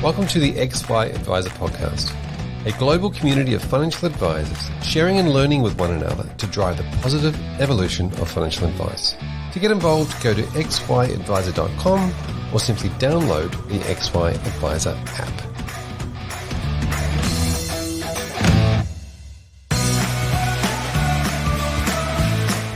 Welcome to the XY Advisor Podcast, a global community of financial advisors sharing and learning with one another to drive the positive evolution of financial advice. To get involved, go to xyadvisor.com or simply download the XY Advisor app.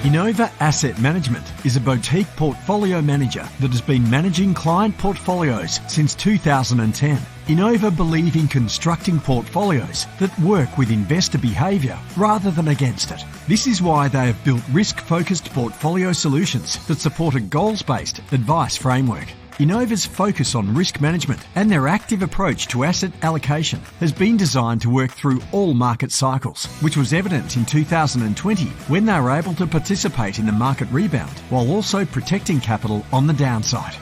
Innova Asset Management is a boutique portfolio manager that has been managing client portfolios since 2010. Innova believe in constructing portfolios that work with investor behaviour rather than against it. This is why they have built risk-focused portfolio solutions that support a goals-based advice framework. Innova's focus on risk management and their active approach to asset allocation has been designed to work through all market cycles, which was evident in 2020 when they were able to participate in the market rebound while also protecting capital on the downside.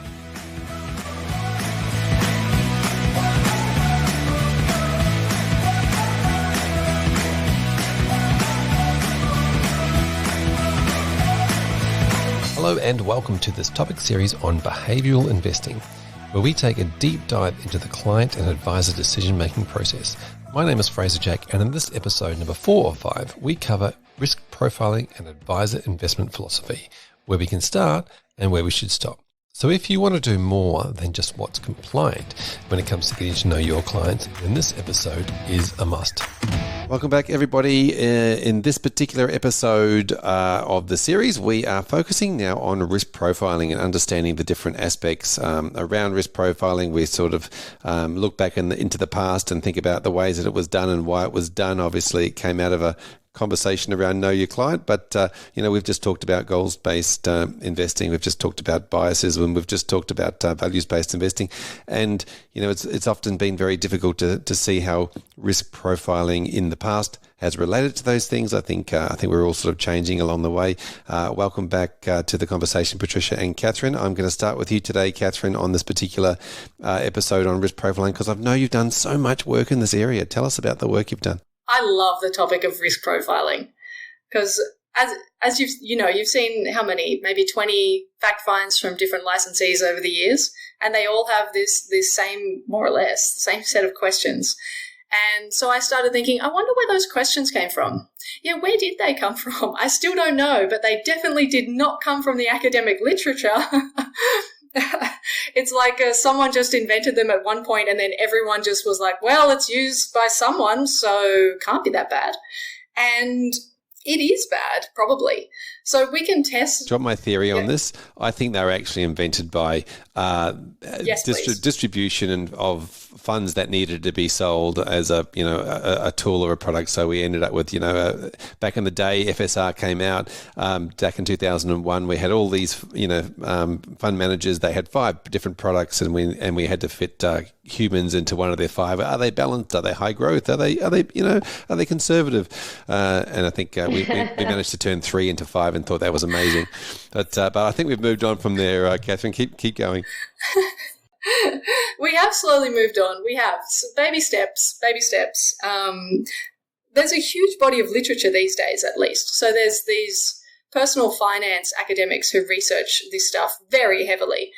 Hello and welcome to this topic series on behavioural investing, where we take a deep dive into the client and advisor decision-making process. My name is Fraser Jack, and in this episode number 4 or 5, we cover risk profiling and advisor investment philosophy, where we can start and where we should stop. So if you want to do more than just what's compliant when it comes to getting to know your clients, then this episode is a must. Welcome back, everybody. In this particular episode of the series, we are focusing now on risk profiling and understanding the different aspects around risk profiling. We sort of look back into the past and think about the ways that it was done and why it was done. Obviously, it came out of a conversation around know your client, but we've just talked about goals-based investing, we've just talked about biases, and we've just talked about values-based investing, and it's often been very difficult to see how risk profiling in the past has related to those things. I think we're all sort of changing along the way. Welcome back to the conversation, Patricia and Katherine. I'm going to start with you today, Katherine, on this particular episode on risk profiling, because I know you've done so much work in this area. Tell us about the work you've done. I love the topic of risk profiling because as you've seen how many, maybe 20 fact finds from different licensees over the years, and they all have this same, more or less, same set of questions. And so I started thinking, I wonder where those questions came from. Yeah, where did they come from? I still don't know, but they definitely did not come from the academic literature. It's like someone just invented them at one point and then everyone just was like, well, it's used by someone, so can't be that bad. And it is bad, probably. So we can test. Do you want my theory on this? I think they were actually invented by distribution of funds that needed to be sold as a tool or a product. So we ended up with back in the day, FSR came out back in 2001. We had all these fund managers. They had 5 different products, and we had to fit humans into one of their 5. Are they balanced? Are they high growth? Are they conservative? And I think we managed to turn 3 into 5 and thought that was amazing. But I think we've moved on from there. Katherine, keep going. We have slowly moved on. We have baby steps. There's a huge body of literature these days, at least. So there's these personal finance academics who research this stuff very heavily,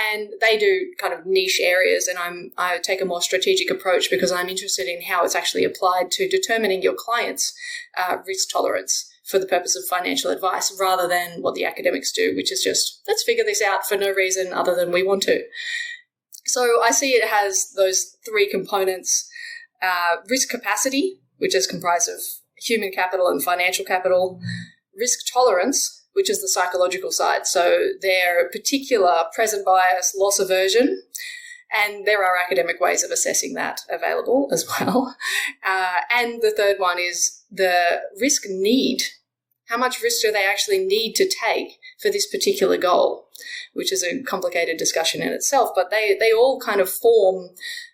and they do kind of niche areas, and I take a more strategic approach because I'm interested in how it's actually applied to determining your client's risk tolerance for the purpose of financial advice, rather than what the academics do, which is just, let's figure this out for no reason other than we want to. So I see it has those 3 components: risk capacity, which is comprised of human capital and financial capital; risk tolerance, which is the psychological side, so their particular present bias, loss aversion, and there are academic ways of assessing that available as well. And the third one is the risk need. How much risk do they actually need to take for this particular goal, which is a complicated discussion in itself, but they all kind of form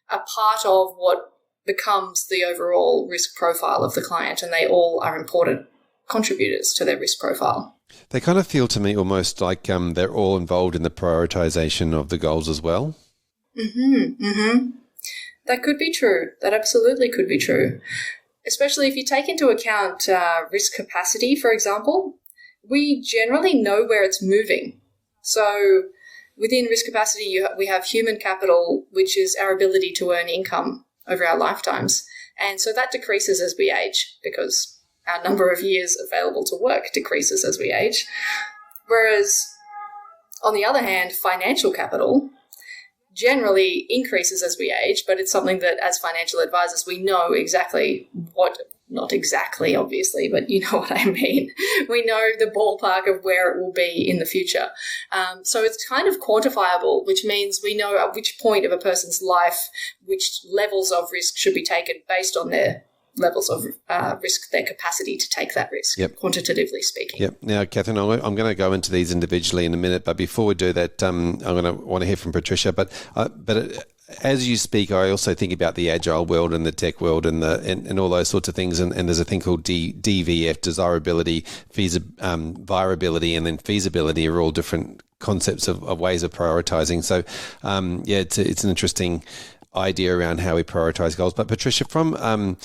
a part of what becomes the overall risk profile of the client, and they all are important contributors to their risk profile. They kind of feel to me almost like they're all involved in the prioritization of the goals as well. That could be true. That absolutely could be true. Especially if you take into account risk capacity, for example, we generally know where it's moving. So within risk capacity, we have human capital, which is our ability to earn income over our lifetimes. And so that decreases as we age because our number of years available to work decreases as we age. Whereas, on the other hand, financial capital generally increases as we age, but it's something that as financial advisors, we know exactly what, not exactly, obviously, but you know what I mean. We know the ballpark of where it will be in the future. So it's kind of quantifiable, which means we know at which point of a person's life, which levels of risk should be taken based on their levels of risk, their capacity to take that risk, quantitatively speaking. Yep. Now, Katherine, I'm going to go into these individually in a minute, but before we do that, I'm going to want to hear from Patricia. But as you speak, I also think about the agile world and the tech world and all those sorts of things. And there's a thing called DVF, desirability, viability, and then feasibility are all different concepts of ways of prioritizing. So, it's an interesting idea around how we prioritize goals. But Patricia, from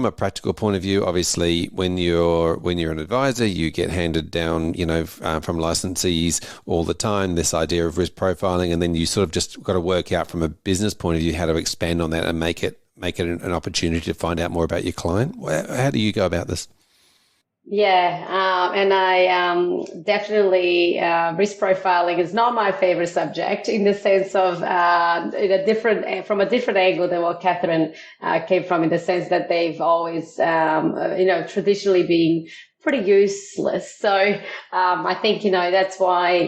a practical point of view, obviously when you're an advisor, you get handed down, from licensees all the time, this idea of risk profiling, and then you sort of just got to work out from a business point of view how to expand on that and make it an opportunity to find out more about your client. How do you go about this? Yeah, and I definitely risk profiling is not my favorite subject in the sense of from a different angle than what Katherine came from, in the sense that they've always traditionally been pretty useless. So I think that's why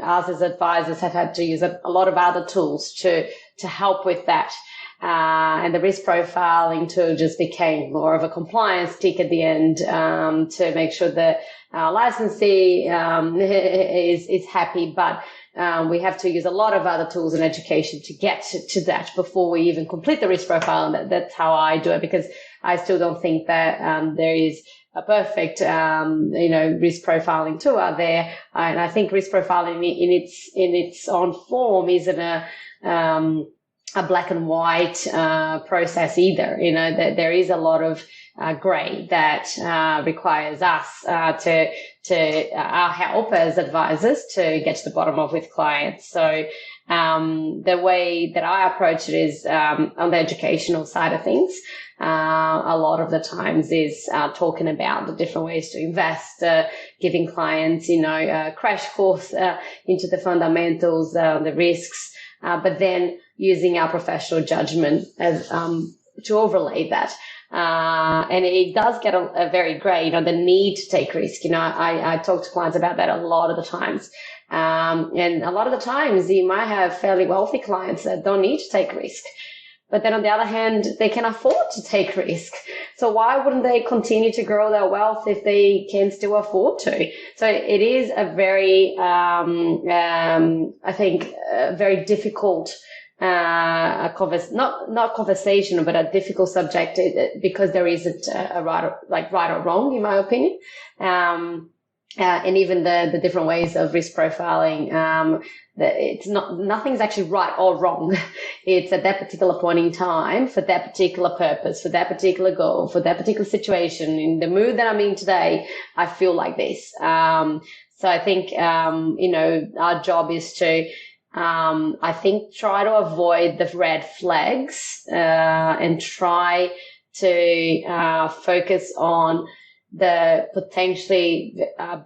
us as advisors have had to use a lot of other tools to help with that. And the risk profiling tool just became more of a compliance tick at the end to make sure that our licensee is happy. But we have to use a lot of other tools and education to get to that before we even complete the risk profile. And that's how I do it, because I still don't think that there is a perfect risk profiling tool out there. And I think risk profiling in its own form isn't a black and white process either. That there is a lot of grey that requires us to help as advisors to get to the bottom of with clients. So the way that I approach it is on the educational side of things. A lot of the times is talking about the different ways to invest, giving clients, a crash course into the fundamentals, the risks, but then using our professional judgment as to overlay that. And it does get a very grey, the need to take risk. I talk to clients about that a lot of the times. And a lot of the times you might have fairly wealthy clients that don't need to take risk. But then on the other hand, they can afford to take risk. So why wouldn't they continue to grow their wealth if they can still afford to? So it is a very, I think, very difficult not conversation, but a difficult subject, because there isn't a right or wrong, in my opinion. And even the different ways of risk profiling, nothing's actually right or wrong. It's at that particular point in time, for that particular purpose, for that particular goal, for that particular situation. In the mood that I'm in today, I feel like this. So I think, our job is to, I think, try to avoid the red flags, and try to focus on the potentially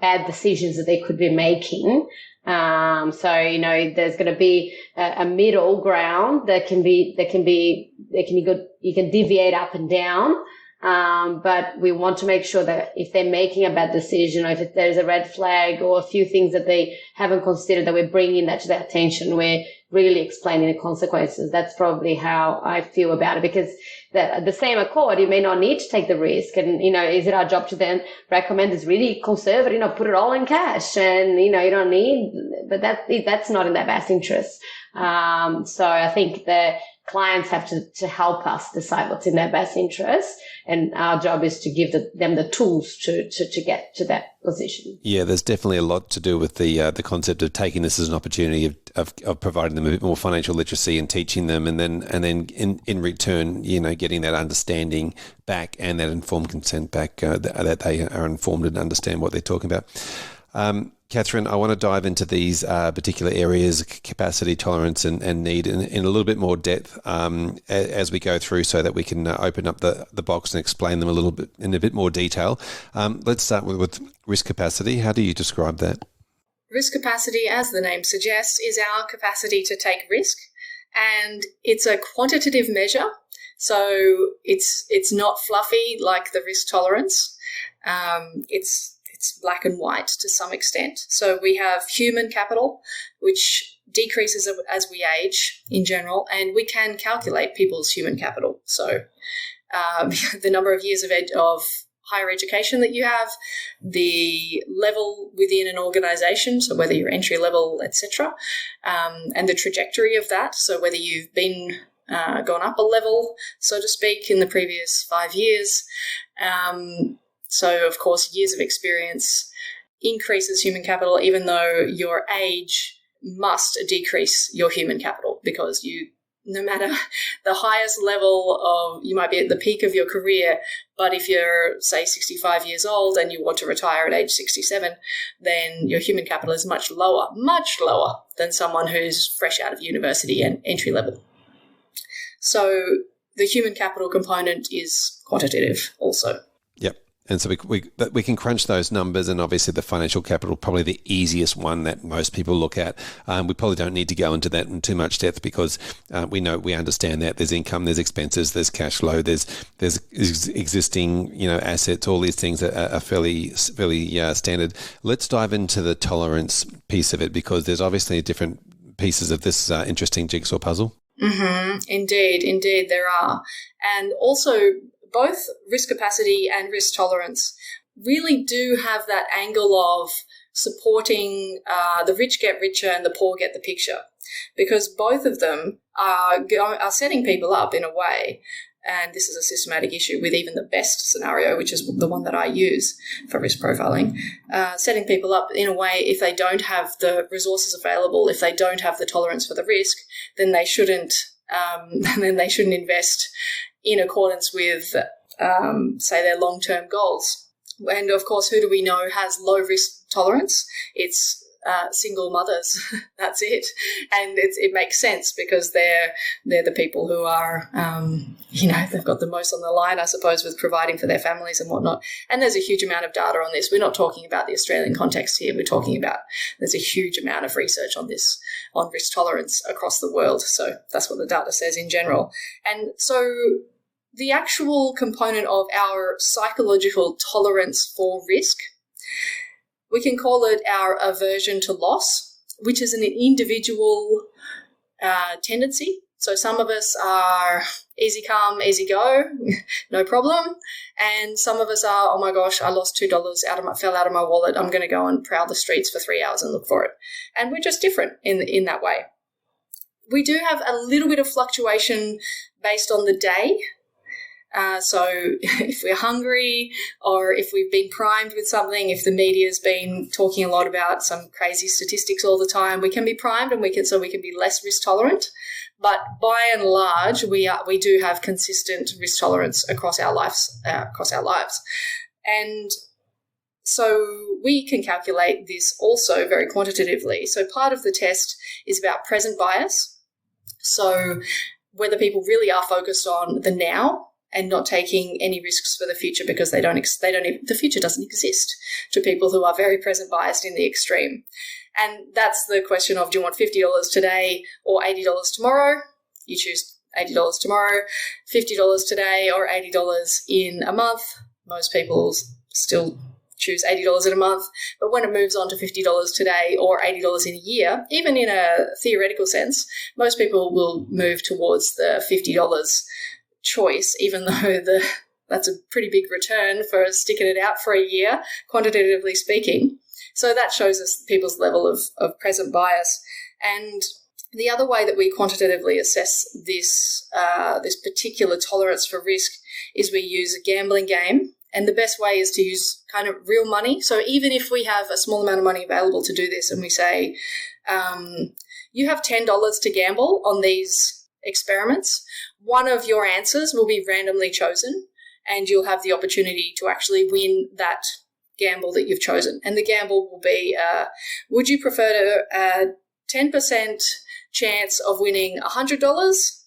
bad decisions that they could be making. So there's going to be a middle ground that you can deviate up and down. But we want to make sure that if they're making a bad decision, or if there's a red flag or a few things that they haven't considered, that we're bringing that to their attention, we're really explaining the consequences. That's probably how I feel about it, because the same accord, you may not need to take the risk. And, is it our job to then recommend this really conservative, put it all in cash, and, you don't need, but that's not in their best interest. So I think that clients have to help us decide what's in their best interest, and our job is to give them the tools to get to that position. Yeah, there's definitely a lot to do with the concept of taking this as an opportunity of providing them a bit more financial literacy and teaching them, and then in return, getting that understanding back and that informed consent back, that they are informed and understand what they're talking about. Katherine, I want to dive into these particular areas, capacity, tolerance, and need in a little bit more depth as we go through, so that we can open up the box and explain them a little bit in a bit more detail. Let's start with risk capacity. How do you describe that? Risk capacity, as the name suggests, is our capacity to take risk, and it's a quantitative measure. So it's not fluffy like the risk tolerance. It's black and white to some extent. So we have human capital, which decreases as we age in general, and we can calculate people's human capital. So the number of years of higher education that you have, the level within an organisation, so whether you're entry level, etc., and the trajectory of that. So whether you've been gone up a level, so to speak, in the previous 5 years. So, of course, years of experience increases human capital, even though your age must decrease your human capital, because no matter the highest level of, you might be at the peak of your career, but if you're, say, 65 years old and you want to retire at age 67, then your human capital is much lower than someone who's fresh out of university and entry level. So the human capital component is quantitative also. Yep. And so we can crunch those numbers, and obviously the financial capital, probably the easiest one that most people look at. We probably don't need to go into that in too much depth, because we understand that there's income, there's expenses, there's cash flow, there's existing assets. All these things are fairly standard. Let's dive into the tolerance piece of it, because there's obviously different pieces of this interesting jigsaw puzzle. Mm-hmm. Indeed, there are, and also, both risk capacity and risk tolerance really do have that angle of supporting the rich get richer and the poor get the picture, because both of them are setting people up in a way, and this is a systematic issue with even the best scenario, which is the one that I use for risk profiling, setting people up in a way, if they don't have the resources available, if they don't have the tolerance for the risk, then they shouldn't invest in accordance with, say, their long-term goals. And, of course, who do we know has low risk tolerance? It's single mothers. That's it. And it makes sense, because they're the people who are, they've got the most on the line, I suppose, with providing for their families and whatnot. And there's a huge amount of data on this. We're not talking about the Australian context here. We're talking about there's a huge amount of research on this, on risk tolerance across the world. So that's what the data says in general. And so the actual component of our psychological tolerance for risk, we can call it our aversion to loss, which is an individual tendency. So some of us are easy come, easy go, no problem. And some of us are, oh my gosh, I lost $2 fell out of my wallet. I'm going to go and prowl the streets for 3 hours and look for it. And we're just different in that way. We do have a little bit of fluctuation based on the day. So if we're hungry, or if we've been primed with something, if the media's been talking a lot about some crazy statistics all the time, we can be primed, and we can be less risk tolerant. But by and large, we do have consistent risk tolerance across our lives. And so we can calculate this also very quantitatively. So part of the test is about present bias. So whether people really are focused on the now and not taking any risks for the future, because the future doesn't exist to people who are very present biased in the extreme. And that's the question of, do you want $50 today or $80 tomorrow? You choose $80 tomorrow, $50 today or $80 in a month. Most people still choose $80 in a month. But when it moves on to $50 today or $80 in a year, even in a theoretical sense, most people will move towards the $50 choice, even though that's a pretty big return for sticking it out for a year, quantitatively speaking. So that shows us people's level of present bias. And the other way that we quantitatively assess this particular tolerance for risk is we use a gambling game. And the best way is to use kind of real money. So even if we have a small amount of money available to do this, and we say, you have $10 to gamble on these experiments, one of your answers will be randomly chosen, and you'll have the opportunity to actually win that gamble that you've chosen. And the gamble will be, would you prefer a 10% chance of winning $100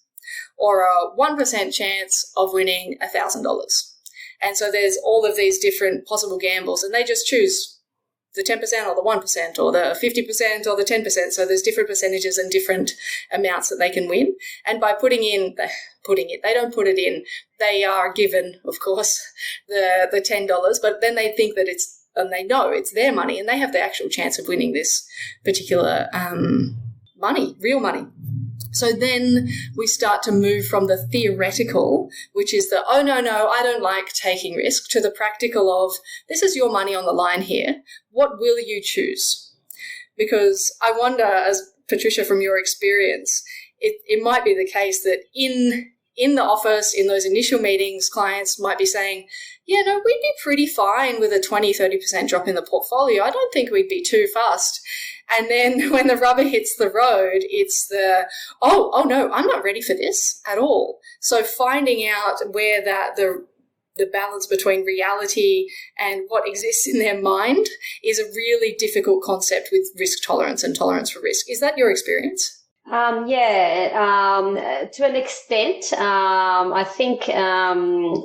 or a 1% chance of winning $1,000? And so there's all of these different possible gambles, and they just choose the 10% or the 1% or the 50% or the 10%. So there's different percentages and different amounts that they can win. And by they don't put it in, they are given, of course, the $10, but then they think that and they know it's their money and they have the actual chance of winning this particular money, real money. So then we start to move from the theoretical, which is the, oh, no, I don't like taking risk, to the practical of, this is your money on the line here. What will you choose? Because I wonder, as Patricia, from your experience, it might be the case that in the office, in those initial meetings, clients might be saying, yeah, no, we'd be pretty fine with a 20-30% drop in the portfolio. I don't think we'd be too fast. And then when the rubber hits the road, it's the, oh no, I'm not ready for this at all. So finding out where the balance between reality and what exists in their mind is a really difficult concept with risk tolerance and tolerance for risk. Is that your experience? To an extent. I think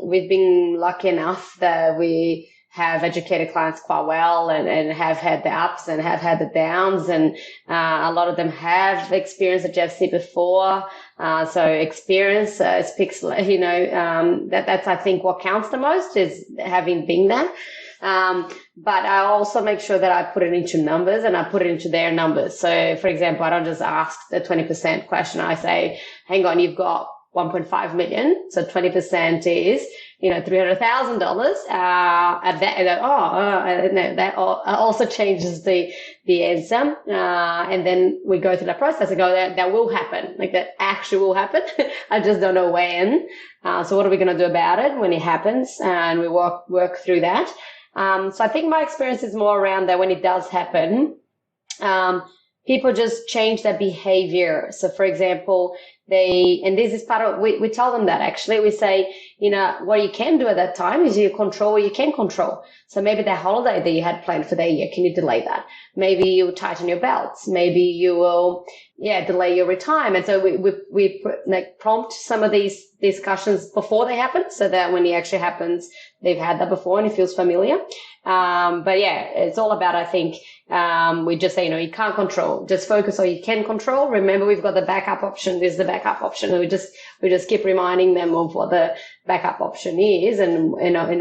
we've been lucky enough that we have educated clients quite well and have had the ups and have had the downs, and a lot of them have experienced a GFC before. So experience speaks, that's I think what counts the most, is having been there. But I also make sure that I put it into numbers and I put it into their numbers. So, for example, I don't just ask the 20% question. I say, hang on, you've got 1.5 million. So 20% is, $300,000. That also changes the answer. And then we go through the process and go, that will happen. Like, that actually will happen. I just don't know when. So what are we going to do about it when it happens? And we work through that. So I think my experience is more around that when it does happen, people just change their behavior. So, for example, and this is part of, we tell them that actually. We say, what you can do at that time is you control what you can control. So maybe that holiday that you had planned for that year, can you delay that? Maybe you tighten your belts. Maybe you will, delay your retirement. So we prompt some of these discussions before they happen, so that when it actually happens, they've had that before and it feels familiar. It's all about, I think, we just say, you can't control, just focus on what you can control. Remember, we've got the backup option. This is the backup option. And we just keep reminding them of what the backup option is and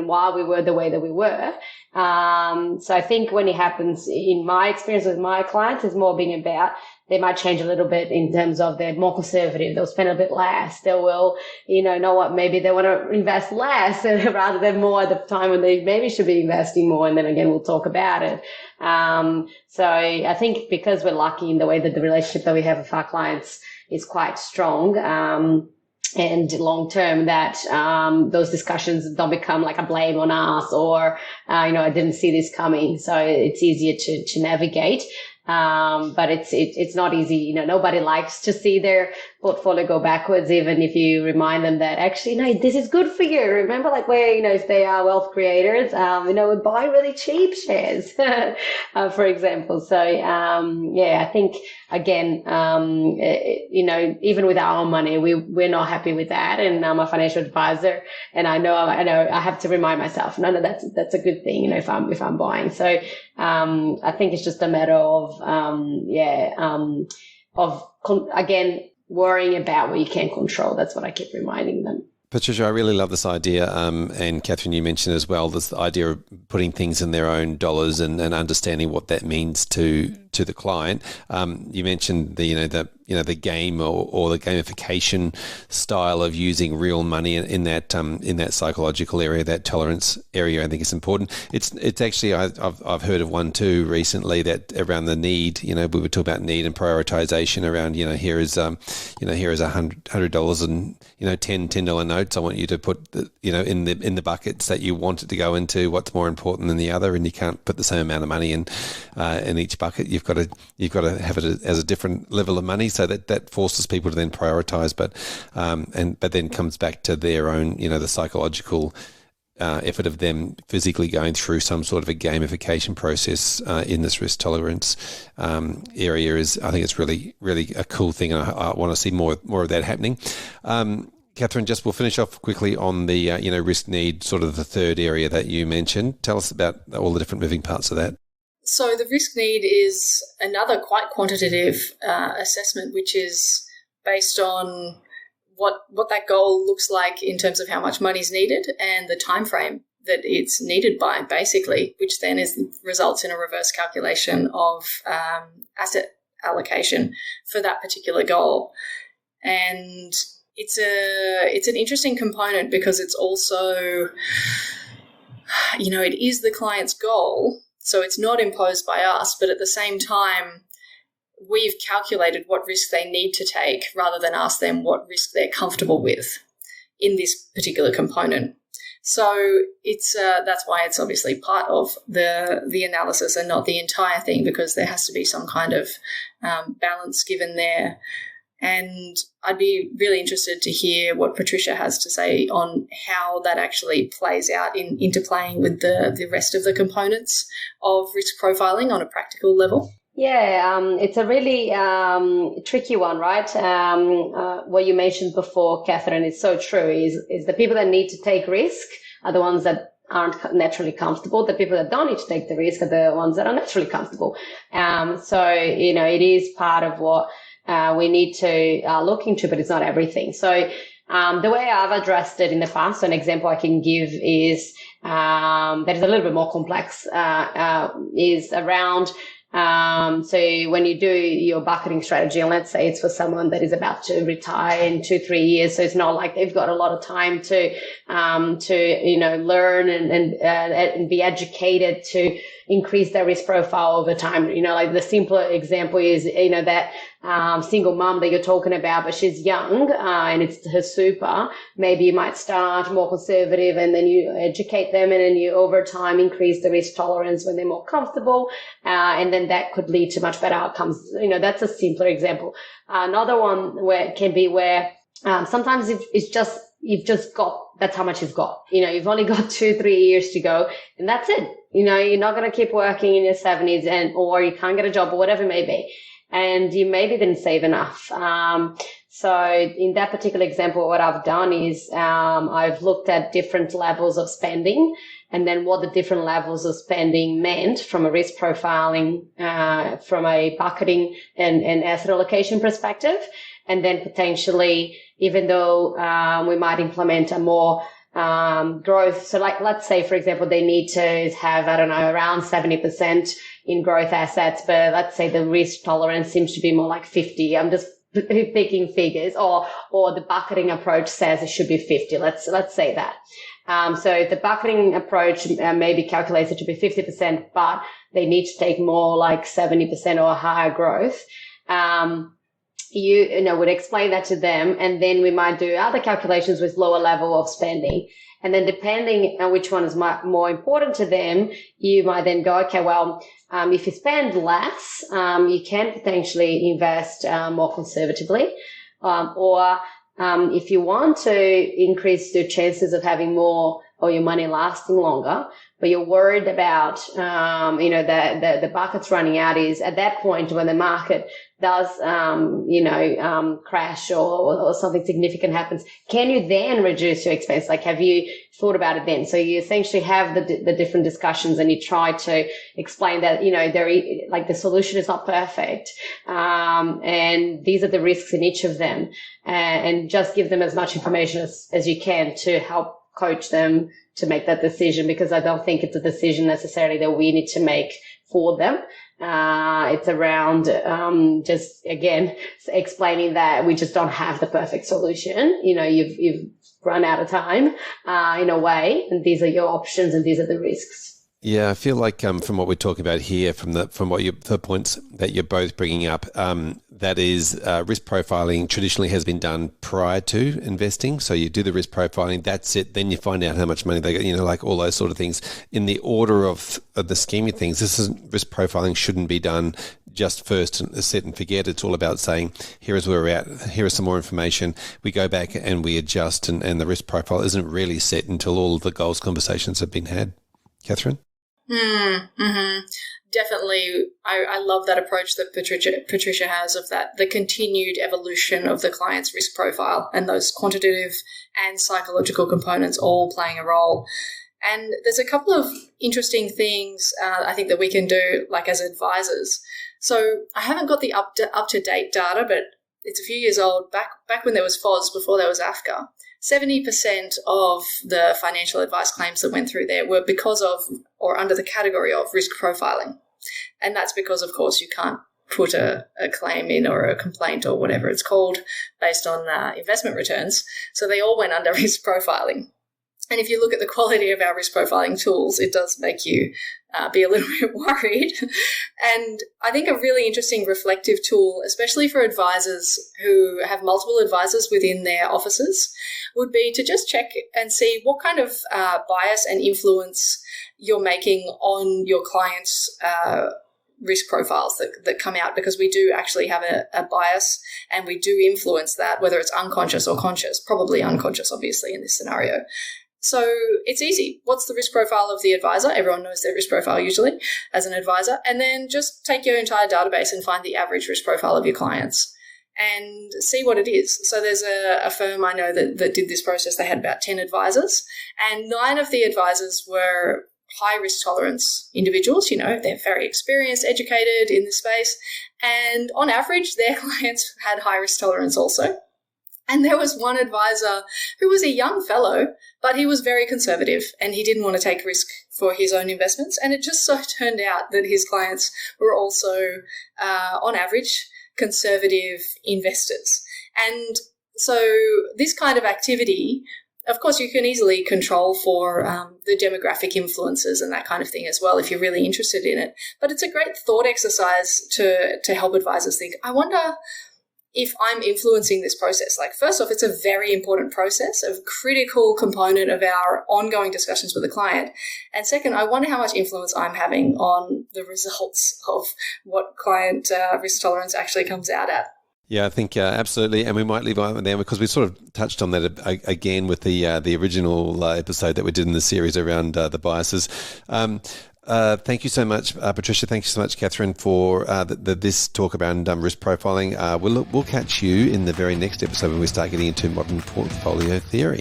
why we were the way that we were. So I think when it happens, in my experience with my clients, it's more being about, they might change a little bit in terms of they're more conservative. They'll spend a bit less. They will, know what, maybe they want to invest less rather than more at the time when they maybe should be investing more. And then again, we'll talk about it. So I think because we're lucky in the way that the relationship that we have with our clients is quite strong, and long term, that those discussions don't become like a blame on us or, I didn't see this coming. So it's easier to navigate. But it's not easy. Nobody likes to see their portfolio go backwards, even if you remind them that actually, this is good for you. Remember, if they are wealth creators, we're buying really cheap shares, for example. So, I think again, even with our own money, we're not happy with that. And I'm a financial advisor, and I know I have to remind myself, no, that's a good thing, if I'm buying. So, I think it's just a matter of, again, worrying about what you can control. That's what I keep reminding them. Patricia, I really love this idea, and Katherine, you mentioned as well, this idea of putting things in their own dollars and understanding what that means to the client. You mentioned the game or the gamification style of using real money in that psychological area, that tolerance area. I think it's important. It's actually I've heard of one too recently that around the need. We were talking about need and prioritization around. Here is $100 and $10 notes. I want you to put in the buckets that you want it to go into. What's more important than the other, and you can't put the same amount of money in each bucket. You've got to have it as a different level of money, so that forces people to then prioritize. But then comes back to their own, the psychological effort of them physically going through some sort of a gamification process in this risk tolerance area I think it's really, really a cool thing. And I want to see more of that happening. Katherine, we'll finish off quickly on the risk need, sort of the third area that you mentioned. Tell us about all the different moving parts of that. So the risk need is another quite quantitative assessment, which is based on what that goal looks like in terms of how much money is needed and the time frame that it's needed by, basically, which then results in a reverse calculation of asset allocation for that particular goal. And it's an interesting component because it's also, it is the client's goal, so it's not imposed by us, but at the same time, we've calculated what risk they need to take rather than ask them what risk they're comfortable with in this particular component. So it's that's why it's obviously part of the analysis and not the entire thing, because there has to be some kind of balance given there. And I'd be really interested to hear what Patricia has to say on how that actually plays out in interplaying with the rest of the components of risk profiling on a practical level. Yeah, it's a really tricky one, right? What you mentioned before, Katherine, is so true, is the people that need to take risk are the ones that aren't naturally comfortable. The people that don't need to take the risk are the ones that are naturally comfortable. So, it is part of what we need to look into, but it's not everything. So the way I've addressed it in the past, an example I can give is that is a little bit more complex, is around so when you do your bucketing strategy, and let's say it's for someone that is about to retire in 2-3 years, so it's not like they've got a lot of time to learn and be educated to increase their risk profile over time. Like the simpler example is, that single mom that you're talking about, but she's young and it's her super. Maybe you might start more conservative and then you educate them, and then you over time increase the risk tolerance when they're more comfortable, and then that could lead to much better outcomes. That's a simpler example. Another one where sometimes it's just you've just got, that's how much you've got. You've only got 2-3 years to go, and that's it. You're not going to keep working in your 70s or you can't get a job or whatever it may be. And you maybe didn't save enough. So in that particular example, what I've done is I've looked at different levels of spending, and then what the different levels of spending meant from a risk profiling, from a bucketing and asset allocation perspective. And then potentially, even though we might implement a more growth. So let's say, for example, they need to have, around 70% in growth assets, but let's say the risk tolerance seems to be more like 50. I'm just picking figures, or the bucketing approach says it should be 50. Let's say that. So the bucketing approach maybe calculates it to be 50%, but they need to take more like 70% or higher growth. You would explain that to them, and then we might do other calculations with lower level of spending. And then depending on which one is more important to them, you might then go, okay, well, if you spend less, you can potentially invest more conservatively. Or if you want to increase the chances of having more or your money lasting longer, but you're worried about, the buckets running out, is at that point when the market does, crash or something significant happens, can you then reduce your expense? Like, have you thought about it then? So you essentially have the different discussions, and you try to explain that, the solution is not perfect. And these are the risks in each of them, and just give them as much information as you can to help coach them to make that decision, because I don't think it's a decision necessarily that we need to make for them. It's around just, again, explaining that we just don't have the perfect solution. You've run out of time in a way, and these are your options and these are the risks. Yeah, I feel like from what we're talking about here, from the points that you're both bringing up, that is risk profiling traditionally has been done prior to investing. So you do the risk profiling, that's it. Then you find out how much money they got, like all those sort of things. In the order of the scheme of things, risk profiling shouldn't be done just first set and forget. It's all about saying, here is where we're at, here is some more information. We go back and we adjust, and the risk profile isn't really set until all of the goals conversations have been had. Katherine? Mm-hmm. Definitely. I love that approach that Patricia has of that, the continued evolution of the client's risk profile and those quantitative and psychological components all playing a role. And there's a couple of interesting things I think that we can do, like as advisors. So I haven't got the up-to-date data, but it's a few years old. Back when there was FOS, before there was AFCA, 70% of the financial advice claims that went through there were because of or under the category of risk profiling. And that's because, of course, you can't put a claim in or a complaint or whatever it's called based on investment returns. So they all went under risk profiling. And if you look at the quality of our risk profiling tools, it does make you be a little bit worried. And I think a really interesting reflective tool, especially for advisors who have multiple advisors within their offices, would be to just check and see what kind of bias and influence you're making on your clients' risk profiles that come out, because we do actually have a bias and we do influence that, whether it's unconscious or conscious, probably unconscious, obviously, in this scenario. So it's easy. What's the risk profile of the advisor? Everyone knows their risk profile usually as an advisor. And then just take your entire database and find the average risk profile of your clients and see what it is. So there's a firm I know that did this process. They had about 10 advisors, and 9 of the advisors were high risk tolerance individuals. They're very experienced, educated in the space. And on average, their clients had high risk tolerance also. And there was one advisor who was a young fellow, but he was very conservative and he didn't want to take risk for his own investments. And it just so turned out that his clients were also, on average, conservative investors. And so this kind of activity, of course, you can easily control for the demographic influences and that kind of thing as well if you're really interested in it. But it's a great thought exercise to help advisors think, I wonder if I'm influencing this process. Like, first off, it's a very important process, a critical component of our ongoing discussions with the client. And second, I wonder how much influence I'm having on the results of what client risk tolerance actually comes out at. Yeah, I think absolutely, and we might leave it there because we sort of touched on that again with the original episode that we did in the series around the biases. Thank you so much, Patricia. Thank you so much, Katherine, for this talk around risk profiling. We'll catch you in the very next episode when we start getting into modern portfolio theory.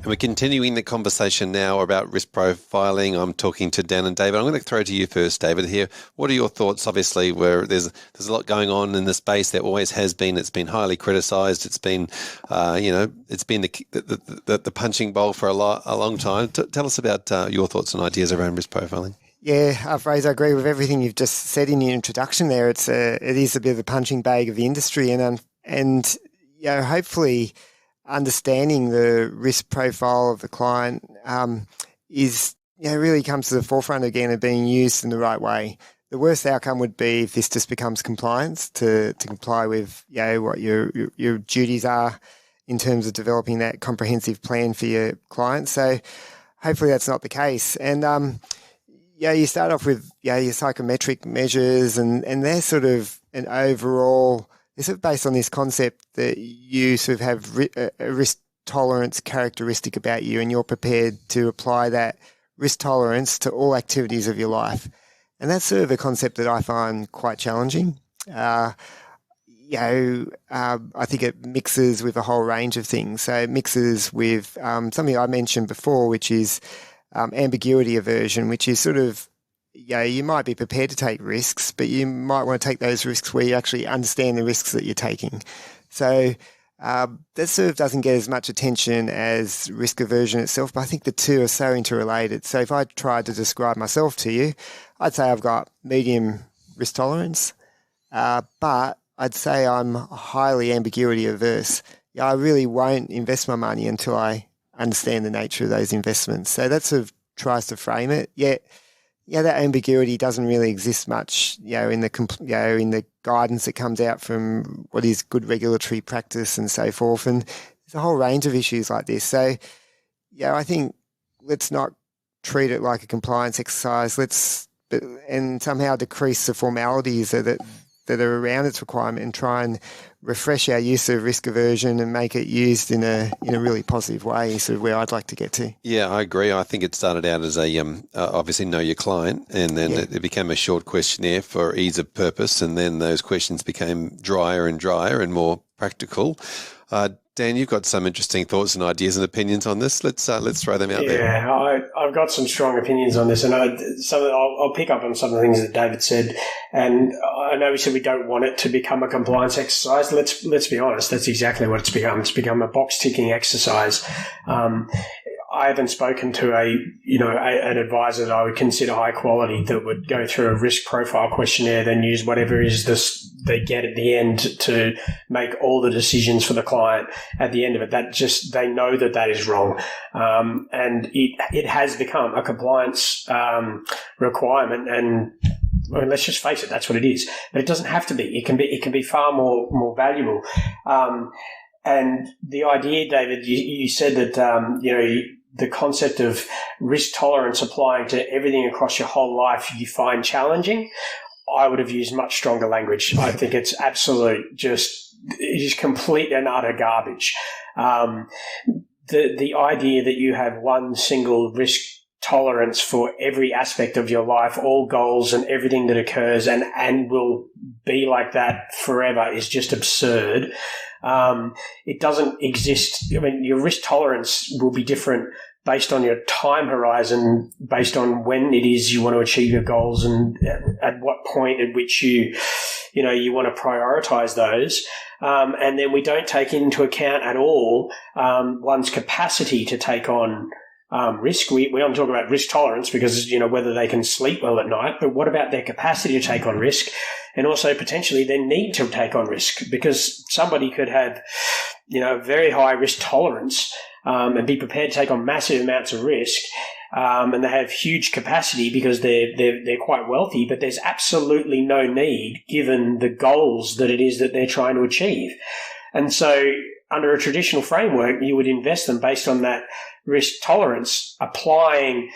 And we're continuing the conversation now about risk profiling. I'm talking to Dan and David. I'm going to throw to you first, David, here. What are your thoughts? Obviously, where there's a lot going on in the space. There always has been. It's been highly criticised. It's been, it's been the punching bowl for a long time. Tell us about your thoughts and ideas around risk profiling. Yeah, Fraser, I agree with everything you've just said in your introduction there. It is a bit of a punching bag of the industry, and hopefully understanding the risk profile of the client is really comes to the forefront again of being used in the right way. The worst outcome would be if this just becomes compliance to comply with what your duties are in terms of developing that comprehensive plan for your clients. So hopefully that's not the case. And you start off with your psychometric measures, and they're sort of an overall. It's sort of based on this concept that you sort of have a risk tolerance characteristic about you, and you're prepared to apply that risk tolerance to all activities of your life. And that's sort of a concept that I find quite challenging. I think it mixes with a whole range of things. So it mixes with something I mentioned before, which is ambiguity aversion, which is sort of, you might be prepared to take risks, but you might want to take those risks where you actually understand the risks that you're taking. So that sort of doesn't get as much attention as risk aversion itself, but I think the two are so interrelated. So if I tried to describe myself to you, I'd say I've got medium risk tolerance, but I'd say I'm highly ambiguity averse. I really won't invest my money until I understand the nature of those investments. So that sort of tries to frame it. Yet, that ambiguity doesn't really exist much, in the guidance that comes out from what is good regulatory practice and so forth. And there's a whole range of issues like this. So, I think let's not treat it like a compliance exercise. Let's and somehow decrease the formalities that are around its requirement, and try and refresh our use of risk aversion and make it used in a really positive way, sort of where I'd like to get to. Yeah, I agree. I think it started out as a obviously know your client, and then it became a short questionnaire for ease of purpose, and then those questions became drier and drier and more practical. Dan, you've got some interesting thoughts and ideas and opinions on this. Let's throw them out there. Yeah, I've got some strong opinions on this, and I'll pick up on some of the things that David said. And I know we said we don't want it to become a compliance exercise. Let's be honest, that's exactly what it's become. It's become a box ticking exercise. I haven't spoken to an advisor that I would consider high quality that would go through a risk profile questionnaire, then use whatever is this they get at the end to make all the decisions for the client at the end of it. They know that is wrong. And it has become a compliance requirement, and well, let's just face it, that's what it is. But it doesn't have to be. It can be far more valuable. And the idea, David, you said that the concept of risk tolerance applying to everything across your whole life you find challenging. I would have used much stronger language. I think it's it is complete and utter garbage. The idea that you have one single risk tolerance for every aspect of your life, all goals and everything that occurs and will be like that forever is just absurd. It doesn't exist. I mean, your risk tolerance will be different based on your time horizon, based on when it is you want to achieve your goals and at what point at which you want to prioritize those. And then we don't take into account at all one's capacity to take on risk. We don't talk about risk tolerance because, whether they can sleep well at night, but what about their capacity to take on risk and also potentially their need to take on risk? Because somebody could have, very high risk tolerance and be prepared to take on massive amounts of risk, and they have huge capacity because they're quite wealthy, but there's absolutely no need given the goals that it is that they're trying to achieve. And so under a traditional framework, you would invest them based on that risk tolerance, applying,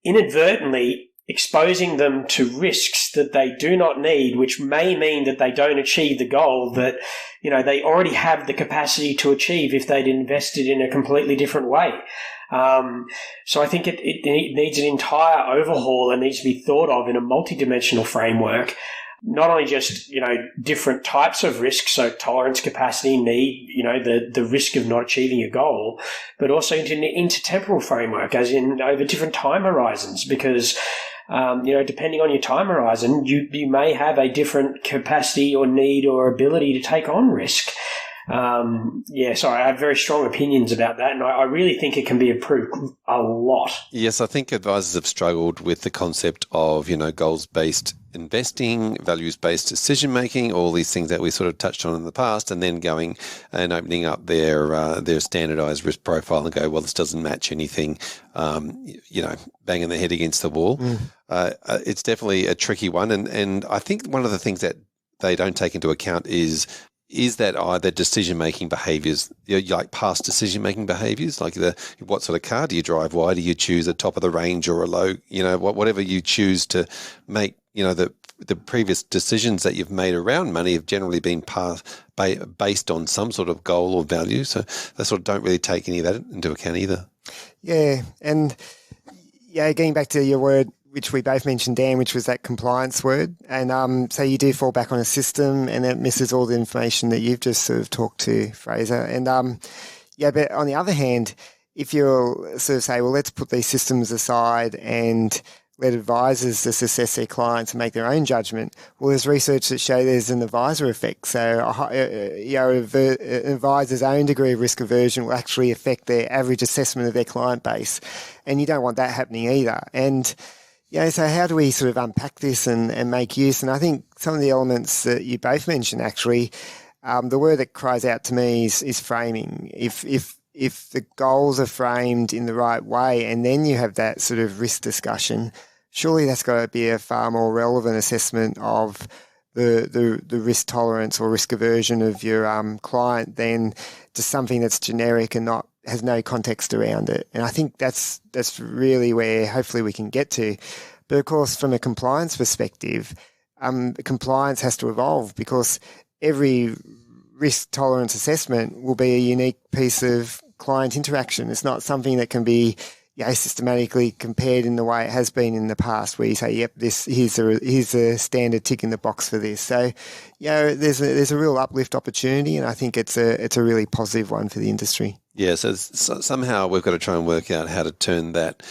inadvertently exposing them to risks that they do not need, which may mean that they don't achieve the goal that, they already have the capacity to achieve if they'd invested in a completely different way. So I think it needs an entire overhaul and needs to be thought of in a multidimensional framework. Not only just, different types of risk, so tolerance, capacity, need, the risk of not achieving your goal, but also into an intertemporal framework, as in over different time horizons, because, depending on your time horizon, you may have a different capacity or need or ability to take on risk. I have very strong opinions about that, and I really think it can be improved a lot. Yes, I think advisors have struggled with the concept of, goals-based investing, values-based decision-making, all these things that we sort of touched on in the past, and then going and opening up their standardized risk profile and go, well, this doesn't match anything, banging their head against the wall. It's definitely a tricky one, and I think one of the things that they don't take into account is that either decision-making behaviours, like past decision-making behaviours, like what sort of car do you drive? Why do you choose a top of the range or a low, whatever you choose to make, the previous decisions that you've made around money have generally been based on some sort of goal or value. So they sort of don't really take any of that into account either. Yeah. And getting back to your word, which we both mentioned, Dan, which was that compliance word. And so you do fall back on a system and it misses all the information that you've just sort of talked to, Fraser. And but on the other hand, if you'll sort of say, well, let's put these systems aside and let advisors just assess their clients and make their own judgment. Well, there's research that show there's an advisor effect. So, an advisor's own degree of risk aversion will actually affect their average assessment of their client base. And you don't want that happening either. And so how do we sort of unpack this and make use? And I think some of the elements that you both mentioned, actually, the word that cries out to me is framing. If the goals are framed in the right way and then you have that sort of risk discussion, surely that's got to be a far more relevant assessment of the risk tolerance or risk aversion of your client than just something that's generic and has no context around it. And I think that's really where hopefully we can get to. But of course, from a compliance perspective, compliance has to evolve because every risk tolerance assessment will be a unique piece of client interaction. It's not something that can be systematically compared in the way it has been in the past, where you say, "Yep, here's a standard tick in the box for this." So, there's a real uplift opportunity, and I think it's a really positive one for the industry. Yeah, so somehow we've got to try and work out how to turn that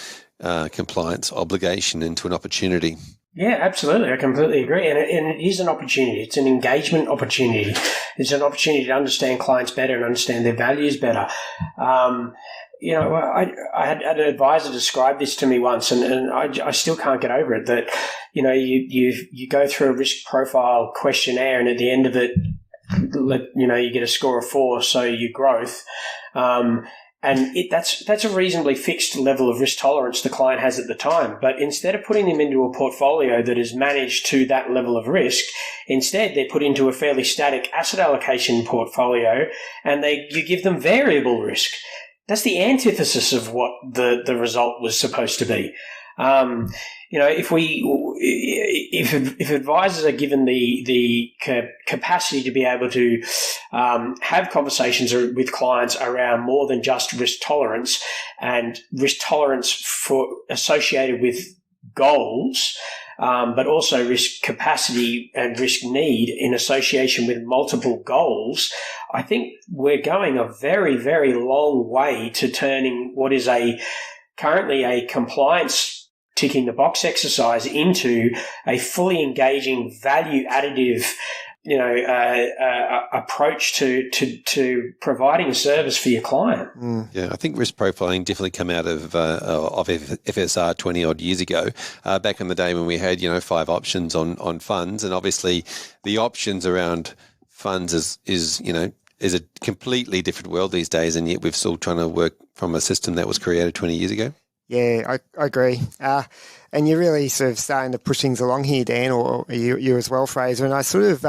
compliance obligation into an opportunity. Yeah, absolutely. I completely agree. And it is an opportunity. It's an engagement opportunity. It's an opportunity to understand clients better and understand their values better. I had an advisor describe this to me once, and I still can't get over it, that, you go through a risk profile questionnaire, and at the end of it, you get a score of 4, so your growth. And that's a reasonably fixed level of risk tolerance the client has at the time. But instead of putting them into a portfolio that is managed to that level of risk, instead they're put into a fairly static asset allocation portfolio, and you give them variable risk. That's the antithesis of what the result was supposed to be. If advisors are given the capacity to be able to have conversations with clients around more than just risk tolerance, and risk tolerance associated with goals, but also risk capacity and risk need in association with multiple goals, I think we're going a very, very long way to turning what is currently a compliance ticking the box exercise into a fully engaging, value additive, approach to providing a service for your client. Yeah, I think risk profiling definitely come out of FSR 20 odd years ago, back in the day when we had 5 options on funds, and obviously the options around funds is a completely different world these days, and yet we're still trying to work from a system that was created 20 years ago. Yeah, I agree. And you're really sort of starting to push things along here, Dan, or you as well, Fraser. And I sort of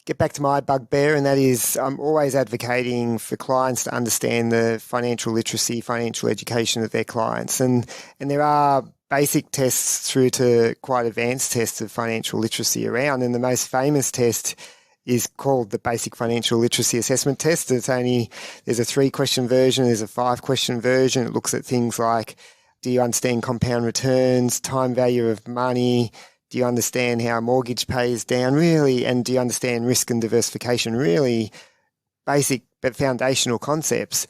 get back to my bugbear, and that is I'm always advocating for clients to understand the financial literacy, financial education of their clients. And there are basic tests through to quite advanced tests of financial literacy around. And the most famous test is called the Basic Financial Literacy Assessment Test. There's a 3-question version, there's a 5-question version. It looks at things like, do you understand compound returns, time value of money? Do you understand how a mortgage pays down, really? And do you understand risk and diversification? Really basic but foundational concepts.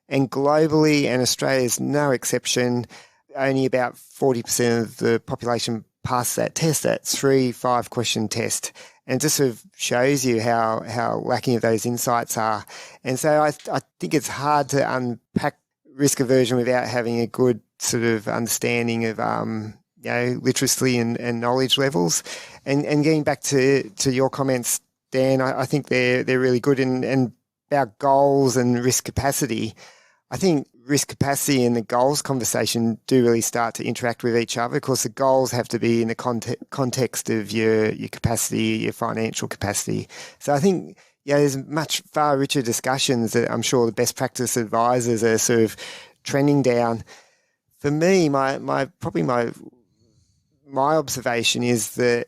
And globally, and Australia is no exception, only about 40% of the population pass that test, that 5-question test. And it just sort of shows you how lacking of those insights are. And so I think it's hard to unpack risk aversion without having a good sort of understanding of literacy and knowledge levels. And getting back to your comments, Dan, I think they're really good. And about goals and risk capacity, I think risk capacity and the goals conversation do really start to interact with each other. Of course, the goals have to be in the context of your capacity, your financial capacity. So I think there's much far richer discussions that I'm sure the best practice advisors are sort of trending down. For me, my observation is that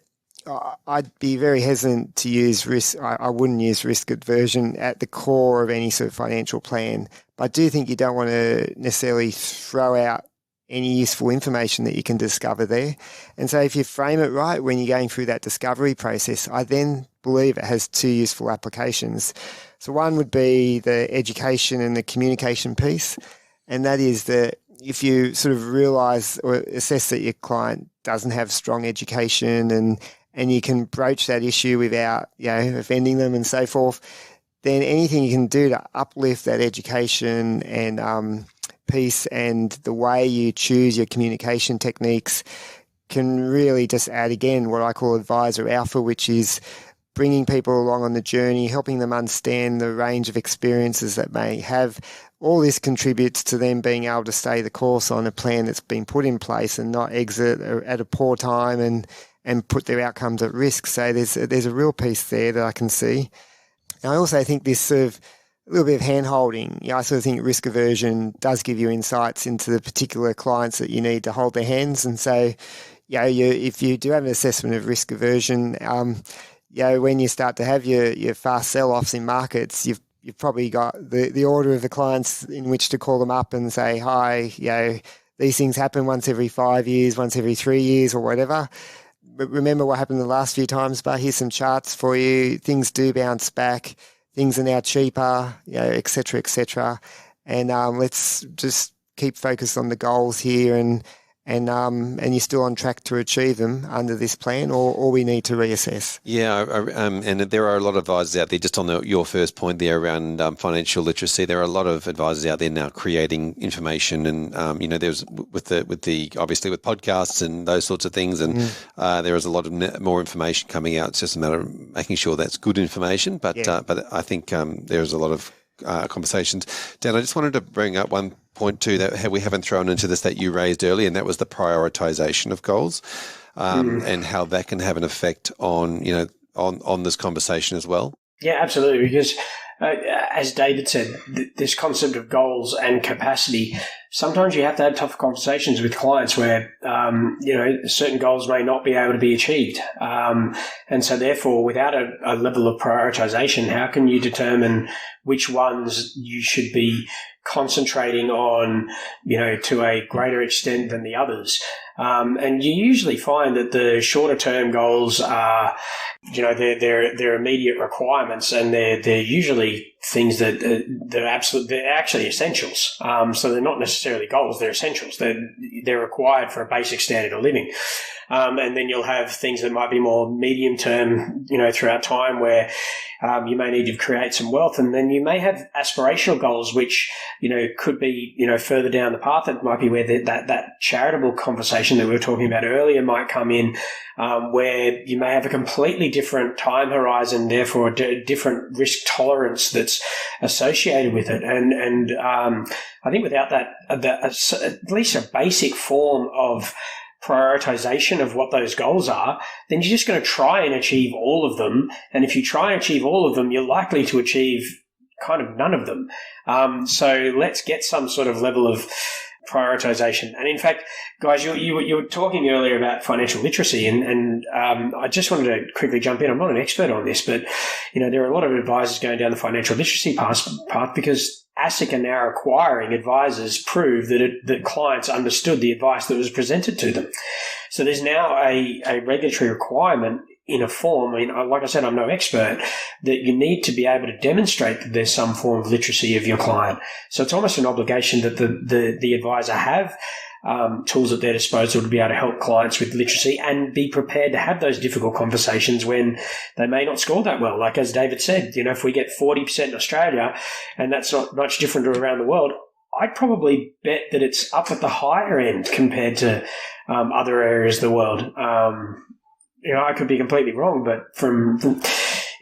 I'd be very hesitant to use risk. I wouldn't use risk aversion at the core of any sort of financial plan. But I do think you don't want to necessarily throw out any useful information that you can discover there. And so if you frame it right when you're going through that discovery process, I then believe it has 2 useful applications. So one would be the education and the communication piece. And that is that if you sort of realise or assess that your client doesn't have strong education and you can broach that issue without, offending them and so forth, then anything you can do to uplift that education and piece and the way you choose your communication techniques can really just add, again, what I call advisor alpha, which is bringing people along on the journey, helping them understand the range of experiences that may have. All this contributes to them being able to stay the course on a plan that's been put in place and not exit at a poor time and put their outcomes at risk. So there's a real piece there that I can see. And I also think this sort of a little bit of hand-holding. I sort of think risk aversion does give you insights into the particular clients that you need to hold their hands. And so, if you do have an assessment of risk aversion, when you start to have your fast sell-offs in markets, you've probably got the order of the clients in which to call them up and say, hi, these things happen once every 5 years, once every 3 years or whatever. But remember what happened the last few times, but here's some charts for you. Things do bounce back. Things are now cheaper, et cetera, et cetera. And let's just keep focused on the goals here and you're still on track to achieve them under this plan, or we need to reassess. Yeah, and there are a lot of advisors out there, just on your first point there around financial literacy, there are a lot of advisors out there now creating information and, there's with obviously with podcasts and those sorts of things, and there is a lot of more information coming out. It's just a matter of making sure that's good information, but I think there's a lot of conversations. Dan, I just wanted to bring up one point too that we haven't thrown into this that you raised earlier, and that was the prioritization of goals, and how that can have an effect on this conversation as well. Yeah, absolutely. Because as David said, this concept of goals and capacity, sometimes you have to have tough conversations with clients where, certain goals may not be able to be achieved. And so therefore, without a level of prioritization, how can you determine which ones you should be concentrating on, to a greater extent than the others? And you usually find that the shorter term goals are, they're immediate requirements, and they're usually things that they're actually essentials. So they're not necessarily goals; they're essentials. They're required for a basic standard of living. And then you'll have things that might be more medium term, throughout time, where you may need to create some wealth, and then you may have aspirational goals, which could be further down the path. It might be where that charitable conversation that we were talking about earlier might come in, where you may have a completely different time horizon, therefore a different risk tolerance that's associated with it. And I think without that, at least a basic form of prioritization of what those goals are, then you're just going to try and achieve all of them. And if you try and achieve all of them, you're likely to achieve kind of none of them. So let's get some sort of level of prioritization. And in fact, guys, you were talking earlier about financial literacy, and I just wanted to quickly jump in. I'm not an expert on this, but there are a lot of advisors going down the financial literacy path because ASIC are now requiring advisors prove that clients understood the advice that was presented to them. So there's now a regulatory requirement in a form, like I said, I'm no expert, that you need to be able to demonstrate that there's some form of literacy of your client. So it's almost an obligation that the advisor have tools at their disposal to be able to help clients with literacy and be prepared to have those difficult conversations when they may not score that well. Like as David said, if we get 40% in Australia, and that's not much different around the world, I'd probably bet that it's up at the higher end compared to other areas of the world. I could be completely wrong, but from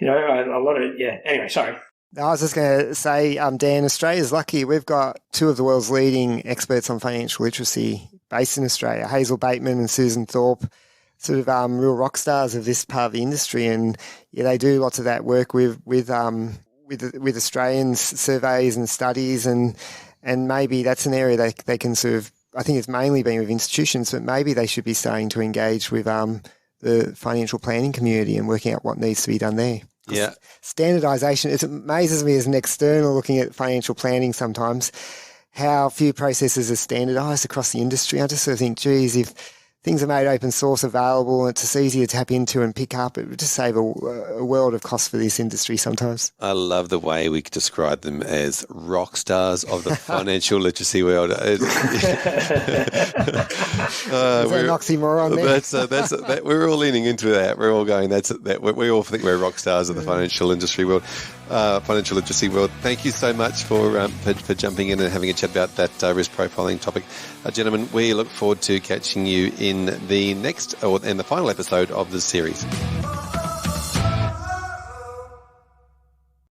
a lot of, anyway, sorry. I was just going to say, Dan, Australia's lucky. We've got two of the world's leading experts on financial literacy based in Australia, Hazel Bateman and Susan Thorpe, sort of real rock stars of this part of the industry. And they do lots of that work with Australians, surveys and studies, and maybe that's an area they can sort of, I think it's mainly been with institutions, but maybe they should be starting to engage with the financial planning community and working out what needs to be done there. Yeah. Standardization, it amazes me as an external looking at financial planning sometimes how few processes are standardized across the industry. I just sort of think, geez, if things are made open source available and it's easy to tap into and pick up, it would just save a world of cost for this industry sometimes. I love the way we describe them as rock stars of the financial literacy world. Is that an oxymoron there? We're all leaning into that. We're all going, we all think we're rock stars of the financial industry world, financial literacy world. Thank you so much for jumping in and having a chat about that risk profiling topic. Gentlemen, we look forward to catching you in the next, or in the final episode of this series.